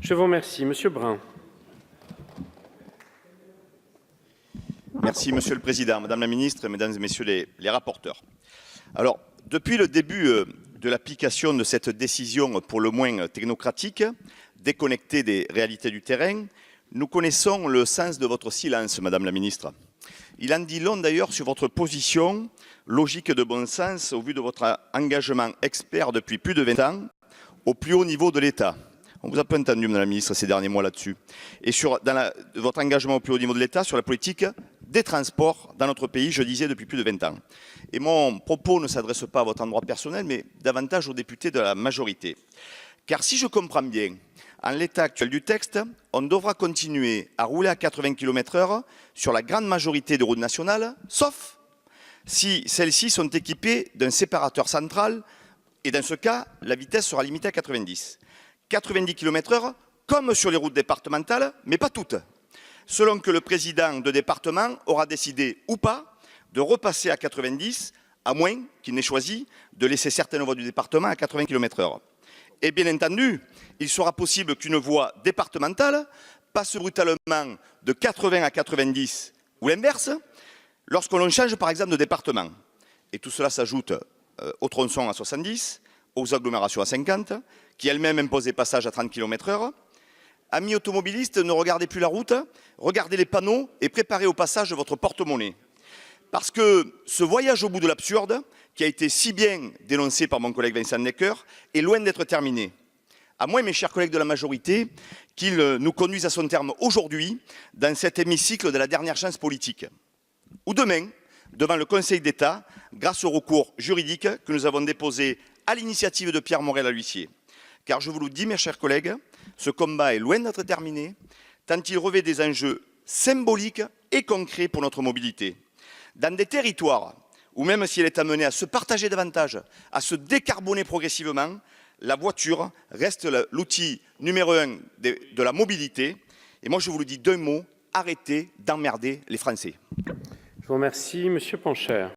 Je vous remercie. Monsieur Brun. Merci, Monsieur le Président, Madame la Ministre, Mesdames et Messieurs les rapporteurs. Alors, depuis le début de l'application de cette décision pour le moins technocratique, déconnectée des réalités du terrain, nous connaissons le sens de votre silence, Madame la Ministre. Il en dit long d'ailleurs sur votre position, logique de bon sens au vu de votre engagement expert depuis plus de 20 ans au plus haut niveau de l'État. On vous a pas entendu, Madame la Ministre, ces derniers mois là-dessus. Et sur votre engagement au plus haut niveau de l'État sur la politique des transports dans notre pays, je disais, depuis plus de 20 ans. Et mon propos ne s'adresse pas à votre endroit personnel, mais davantage aux députés de la majorité. Car si je comprends bien, en l'état actuel du texte, on devra continuer à rouler à 80 km/h sur la grande majorité des routes nationales, sauf si celles-ci sont équipées d'un séparateur central, et dans ce cas, la vitesse sera limitée à 90. 90 km/h, comme sur les routes départementales, mais pas toutes, selon que le président de département aura décidé ou pas de repasser à 90, à moins qu'il n'ait choisi de laisser certaines voies du département à 80 km/h. Et bien entendu, il sera possible qu'une voie départementale passe brutalement de 80 à 90 ou l'inverse, lorsque l'on change par exemple de département. Et tout cela s'ajoute aux tronçons à 70, aux agglomérations à 50, qui elles-mêmes imposent des passages à 30 km/h. Amis automobilistes, ne regardez plus la route, regardez les panneaux et préparez au passage votre porte-monnaie. Parce que ce voyage au bout de l'absurde, qui a été si bien dénoncé par mon collègue Vincent Necker, est loin d'être terminé. À moins, mes chers collègues de la majorité, qu'il nous conduise à son terme aujourd'hui, dans cet hémicycle de la dernière chance politique. Ou demain, devant le Conseil d'État, grâce au recours juridique que nous avons déposé à l'initiative de Pierre Morel-a-L'Huissier. Car je vous le dis, mes chers collègues, ce combat est loin d'être terminé, tant il revêt des enjeux symboliques et concrets pour notre mobilité. Dans des territoires où même si elle est amenée à se partager davantage, à se décarboner progressivement, la voiture reste l'outil numéro 1 de la mobilité. Et moi, je vous le dis d'un mot, arrêtez d'emmerder les Français. Je vous remercie. Monsieur Pancher.